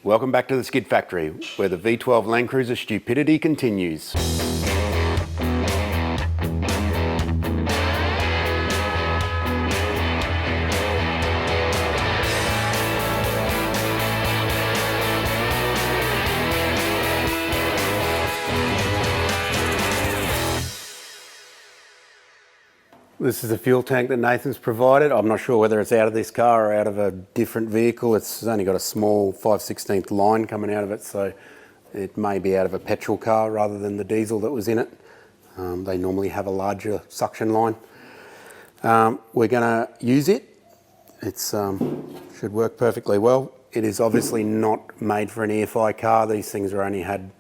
Welcome back to the Skid Factory, where the V12 LandCruiser stupidity continues. This is the fuel tank that Nathan's provided. I'm not sure whether it's out of this car or out of a different vehicle. It's only got a small 5/16 line coming out of it, so it may be out of a petrol car rather than the diesel that was in it. They normally have a larger suction line. We're going to use it. It should work perfectly well. It is obviously not made for an EFI car. These things are only had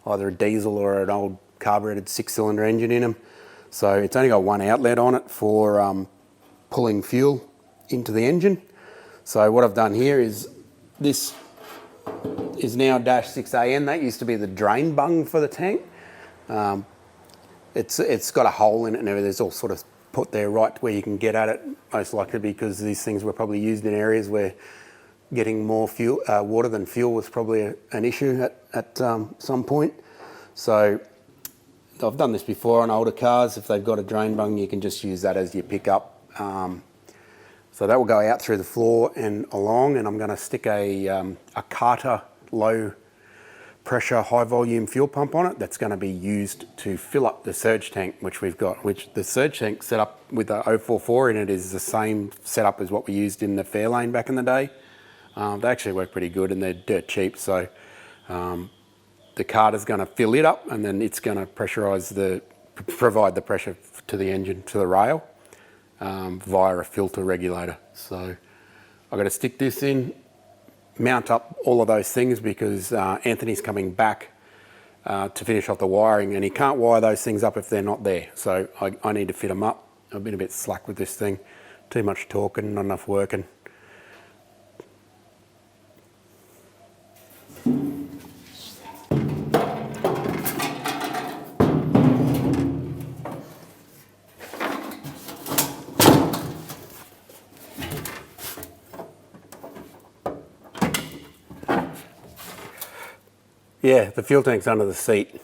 either a diesel or an old carbureted 6-cylinder engine in them. So it's only got one outlet on it for pulling fuel into the engine. So what I've done here is, this is now -6AN. That used to be the drain bung for the tank. It's got a hole in it and everything. It's all sort of put there right where you can get at it, most likely because these things were probably used in areas where getting more fuel, water than fuel was probably an issue at some point. So I've done this before on older cars. If they've got a drain bung, you can just use that as your pickup. So that will go out through the floor and along, and I'm going to stick a Carter low pressure, high volume fuel pump on it. That's going to be used to fill up the surge tank, which we've got, which the surge tank set up with the 044 in it is the same setup as what we used in the Fairlane back in the day. They actually work pretty good and they're dirt cheap. So the Carter's going to fill it up, and then it's going to provide the pressure to the engine, to the rail, via a filter regulator. So I've got to stick this in, mount up all of those things because Anthony's coming back to finish off the wiring, and he can't wire those things up if they're not there. So I need to fit them up. I've been a bit slack with this thing. Too much talking, not enough working. Yeah, the fuel tank's under the seat.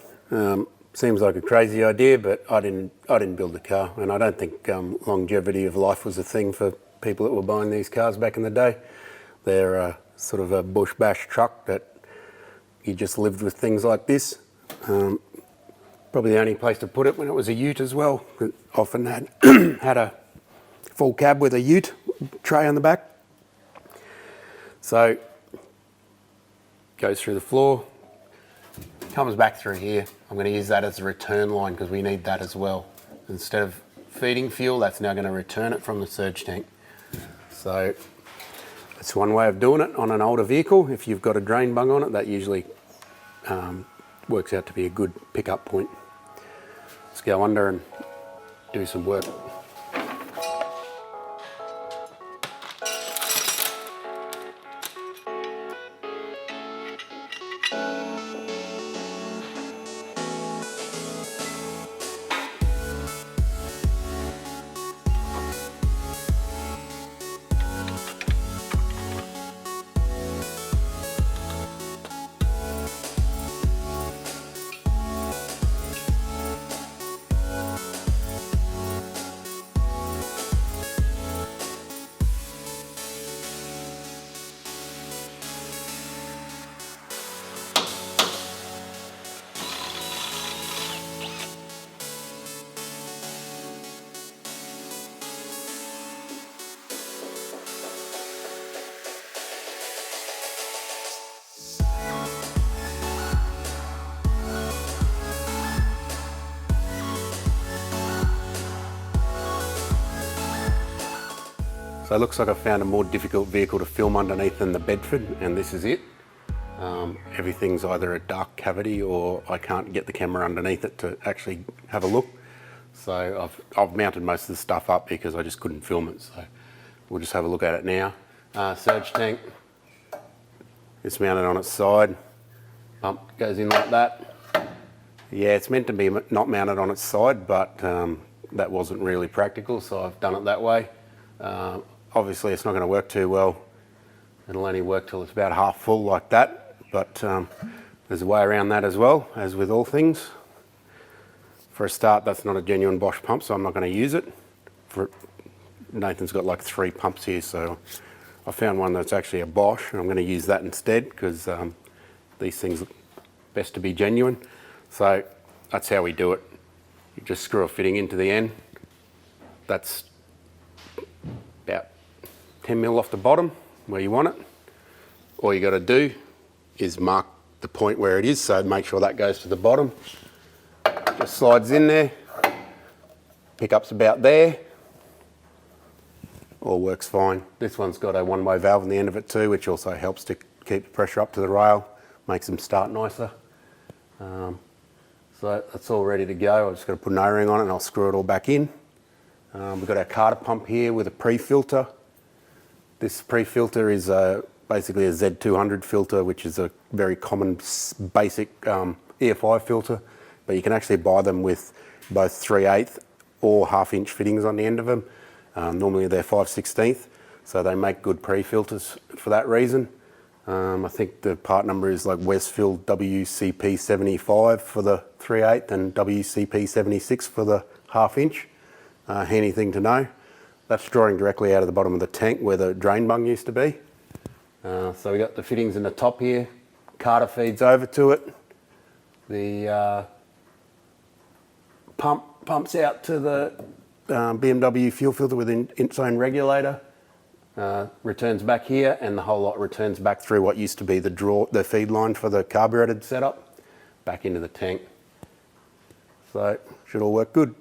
Seems like a crazy idea, but I didn't build the car, and I don't think longevity of life was a thing for people that were buying these cars back in the day. They're sort of a bush bash truck that you just lived with things like this. Probably the only place to put it when it was a ute as well. It often had a full cab with a ute tray on the back. So goes through the floor. Comes back through here. I'm going to use that as a return line because we need that as well. Instead of feeding fuel, that's now going to return it from the surge tank. So that's one way of doing it on an older vehicle. If you've got a drain bung on it, that usually works out to be a good pickup point. Let's go under and do some work. So it looks like I found a more difficult vehicle to film underneath than the Bedford, and this is it. Everything's either a dark cavity or I can't get the camera underneath it to actually have a look. So I've mounted most of the stuff up because I just couldn't film it. So we'll just have a look at it now. Surge tank, it's mounted on its side. Pump goes in like that. Yeah, it's meant to be not mounted on its side, but that wasn't really practical, so I've done it that way. Obviously it's not going to work too well It'll only work till it's about half full like that, but there's a way around that as well, as with all things. For a start, that's not a genuine Bosch pump, so I'm not going to use it. Nathan's got like 3 pumps here, so I found one that's actually a Bosch, and I'm going to use that instead because these things are best to be genuine. So that's how we do it. You just screw a fitting into the end. That's about 10 mil off the bottom where you want it. All you got to do is mark the point where it is, so make sure that goes to the bottom. Just slides in there, pickup's about there. All works fine. This one's got a one-way valve on the end of it too, which also helps to keep the pressure up to the rail, makes them start nicer. So that's all ready to go. I've just got to put an O-ring on it and I'll screw it all back in. We've got our carter pump here with a pre-filter. This pre-filter is basically a Z200 filter, which is a very common basic EFI filter, but you can actually buy them with both 3/8 or 1/2 inch fittings on the end of them. Normally they're 5/16, so they make good pre-filters for that reason. I think the part number is like Westfield WCP75 for the 3/8 and WCP76 for the 1/2 inch. Handy thing to know. That's drawing directly out of the bottom of the tank where the drain bung used to be. So we got the fittings in the top here. Carter feeds over to it. The pumps out to the BMW fuel filter with its own regulator. Returns back here, and the whole lot returns back through what used to be the feed line for the carbureted setup, back into the tank. So should all work good.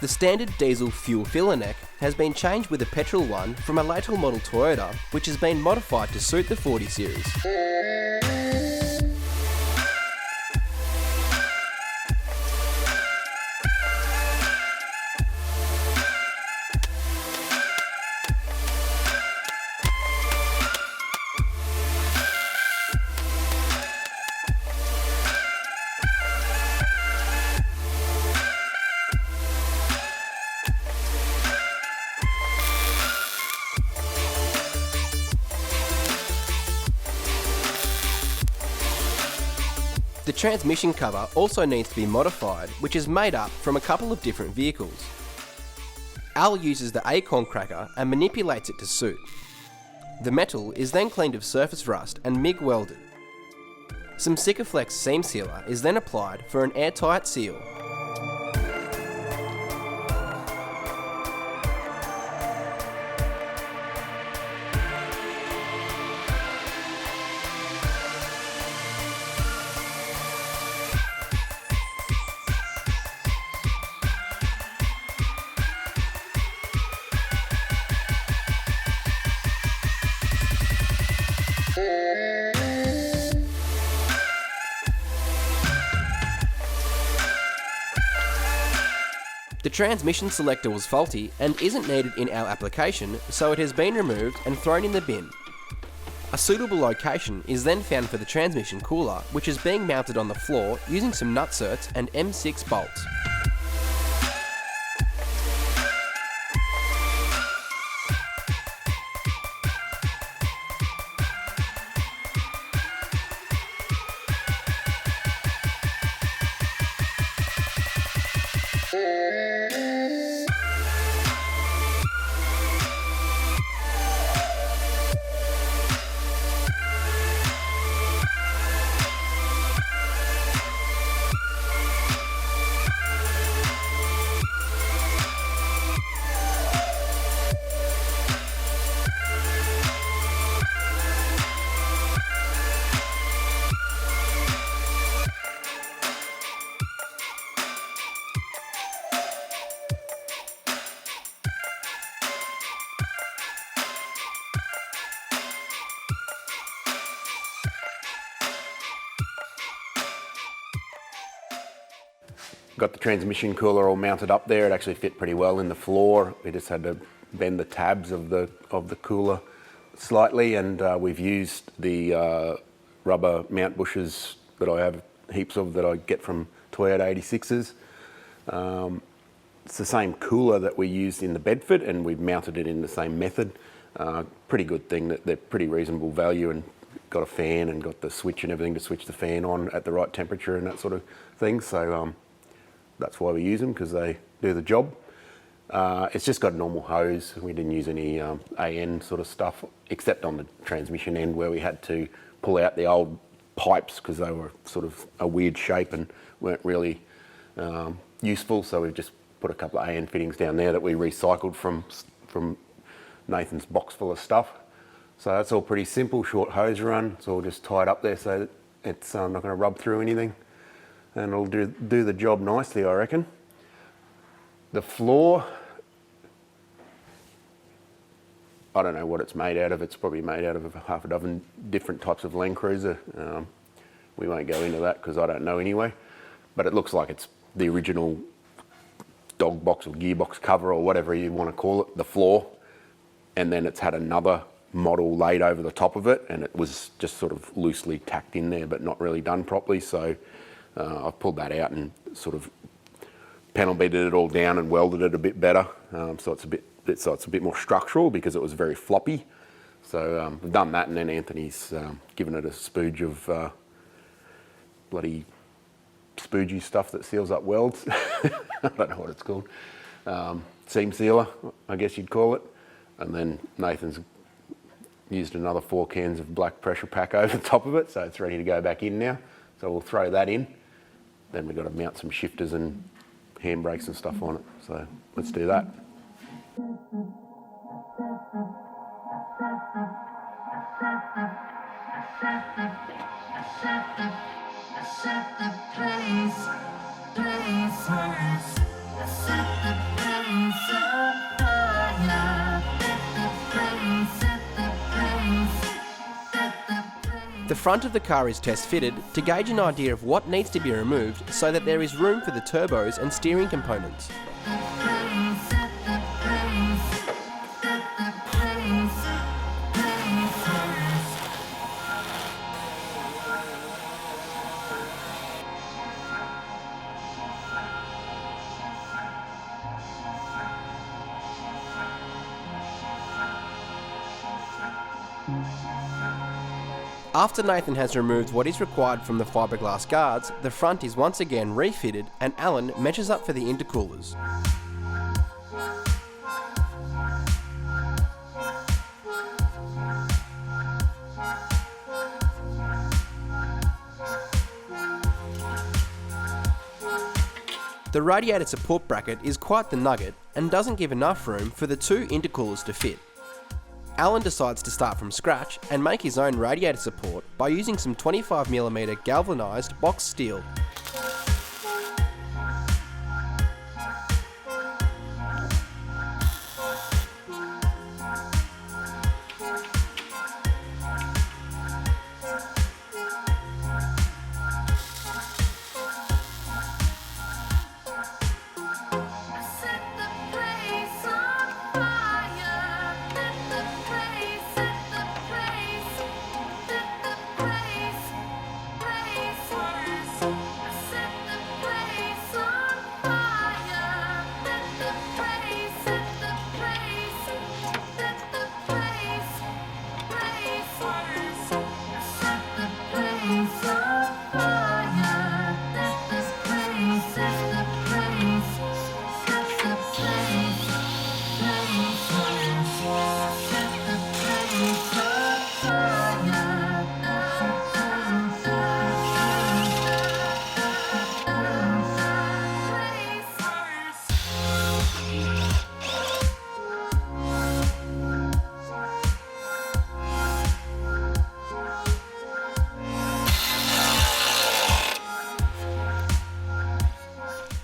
The standard diesel fuel filler neck has been changed with a petrol one from a later model Toyota, which has been modified to suit the 40 series. The transmission cover also needs to be modified, which is made up from a couple of different vehicles. Al uses the acorn cracker and manipulates it to suit. The metal is then cleaned of surface rust and MIG welded. Some Sikaflex seam sealer is then applied for an airtight seal. The transmission selector was faulty and isn't needed in our application, so it has been removed and thrown in the bin. A suitable location is then found for the transmission cooler, which is being mounted on the floor using some nutserts and M6 bolts. got the transmission cooler all mounted up there. It actually fit pretty well in the floor. We just had to bend the tabs of the cooler slightly, and we've used the rubber mount bushes that I have heaps of that I get from Toyota 86s. It's the same cooler that we used in the Bedford, and we've mounted it in the same method. Pretty good thing, that they're pretty reasonable value, and got a fan and got the switch and everything to switch the fan on at the right temperature and that sort of thing. So that's why we use them, because they do the job. It's just got a normal hose. We didn't use any AN sort of stuff, except on the transmission end where we had to pull out the old pipes because they were sort of a weird shape and weren't really useful. So we've just put a couple of AN fittings down there that we recycled from Nathan's box full of stuff. So that's all pretty simple, short hose run. It's all just tied up there so that it's not going to rub through anything. And it'll do the job nicely, I reckon. The floor, I don't know what it's made out of. It's probably made out of half a dozen different types of LandCruiser. We won't go into that because I don't know anyway. But it looks like it's the original dog box or gearbox cover or whatever you want to call it, the floor. And then it's had another model laid over the top of it, and it was just sort of loosely tacked in there but not really done properly. So I've pulled that out and sort of panel beaded it all down and welded it a bit better, so it's a bit more structural because it was very floppy. So I've done that, and then Anthony's given it a spooge of bloody spoogey stuff that seals up welds. I don't know what it's called. Seam sealer, I guess you'd call it. And then Nathan's used another 4 cans of black pressure pack over the top of it, so it's ready to go back in now. So we'll throw that in. Then we've got to mount some shifters and handbrakes and stuff on it. So let's do that. The front of the car is test fitted to gauge an idea of what needs to be removed so that there is room for the turbos and steering components. After Nathan has removed what is required from the fiberglass guards, the front is once again refitted and Alan measures up for the intercoolers. The radiator support bracket is quite the nugget and doesn't give enough room for the 2 intercoolers to fit. Alan decides to start from scratch and make his own radiator support by using some 25mm galvanised box steel.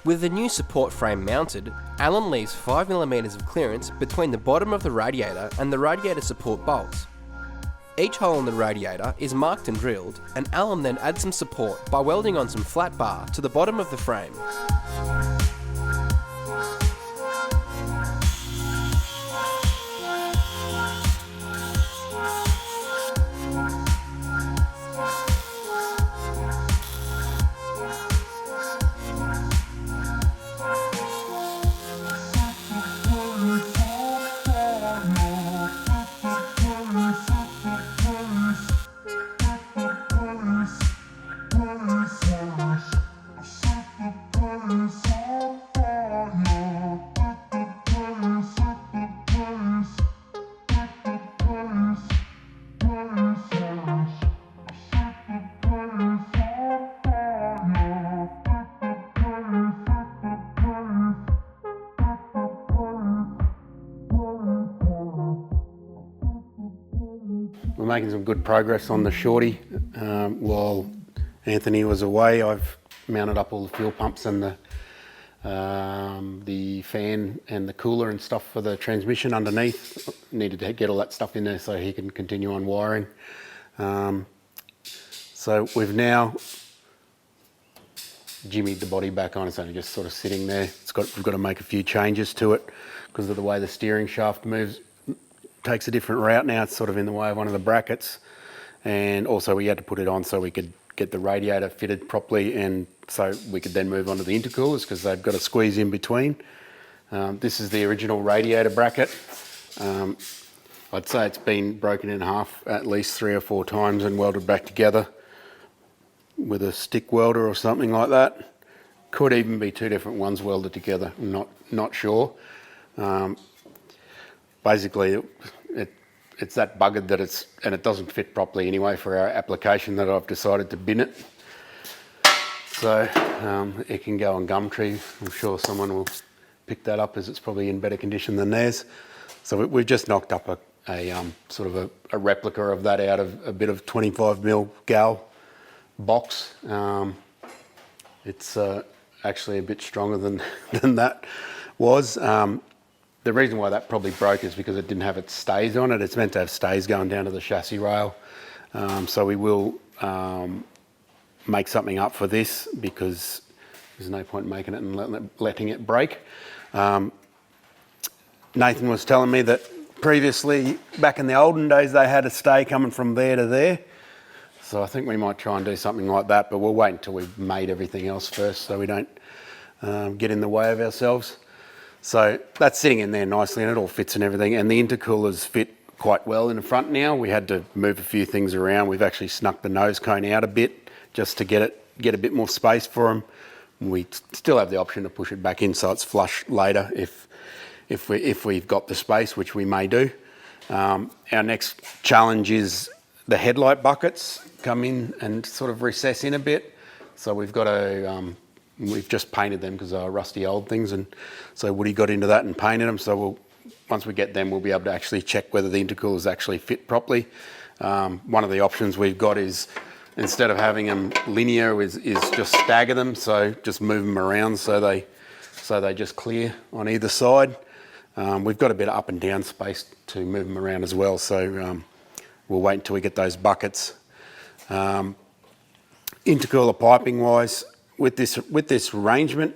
With the new support frame mounted, Alan leaves 5mm of clearance between the bottom of the radiator and the radiator support bolts. Each hole in the radiator is marked and drilled, and Alan then adds some support by welding on some flat bar to the bottom of the frame. We're making some good progress on the shorty. While Anthony was away, I've mounted up all the fuel pumps and the fan and the cooler and stuff for the transmission underneath. Needed to get all that stuff in there so he can continue on wiring. So we've now jimmied the body back on. It's only just sort of sitting there. We've got to make a few changes to it because of the way the steering shaft moves. Takes a different route now. It's sort of in the way of one of the brackets, and also we had to put it on so we could get the radiator fitted properly, and so we could then move on to the intercoolers because they've got to squeeze in between. This is the original radiator bracket. I'd say it's been broken in half at least 3 or 4 times and welded back together with a stick welder or something like that. Could even be 2 different ones welded together. I'm not sure. Basically, it's that buggered that it doesn't fit properly anyway for our application that I've decided to bin it. So it can go on Gumtree. I'm sure someone will pick that up as it's probably in better condition than theirs. So we've just knocked up a sort of a replica of that out of a bit of 25mm gal box. It's actually a bit stronger than that was. The reason why that probably broke is because it didn't have its stays on it. It's meant to have stays going down to the chassis rail. So we will make something up for this because there's no point making it and letting it break. Nathan was telling me that previously, back in the olden days, they had a stay coming from there to there. So I think we might try and do something like that, but we'll wait until we've made everything else first so we don't get in the way of ourselves. So that's sitting in there nicely and it all fits and everything. And the intercoolers fit quite well in the front now. We had to move a few things around. We've actually snuck the nose cone out a bit just to get a bit more space for them. We still have the option to push it back in so it's flush later if we've got the space, which we may do. Our next challenge is the headlight buckets come in and sort of recess in a bit. So we've got to... we've just painted them because they are rusty old things, and so Woody got into that and painted them. So once we get them, we'll be able to actually check whether the intercoolers actually fit properly. One of the options we've got is, instead of having them linear, is just stagger them. So just move them around so they just clear on either side. We've got a bit of up and down space to move them around as well. So we'll wait until we get those buckets. Intercooler piping wise, with this arrangement,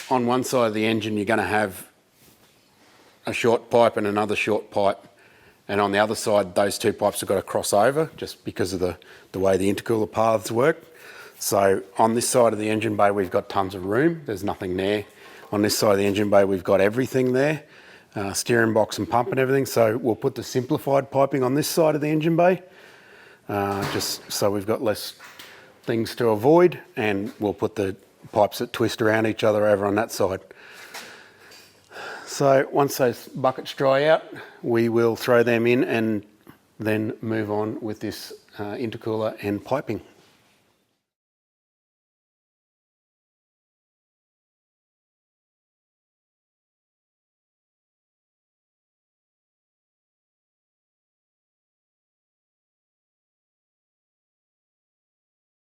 on one side of the engine you're going to have a short pipe and another short pipe, and on the other side those 2 pipes have got to cross over just because of the way the intercooler paths work. So on this side of the engine bay we've got tons of room, there's nothing there. On this side of the engine bay we've got everything there, steering box and pump and everything. So we'll put the simplified piping on this side of the engine bay, just so we've got less things to avoid, and we'll put the pipes that twist around each other over on that side. So once those buckets dry out, we will throw them in and then move on with this intercooler and piping.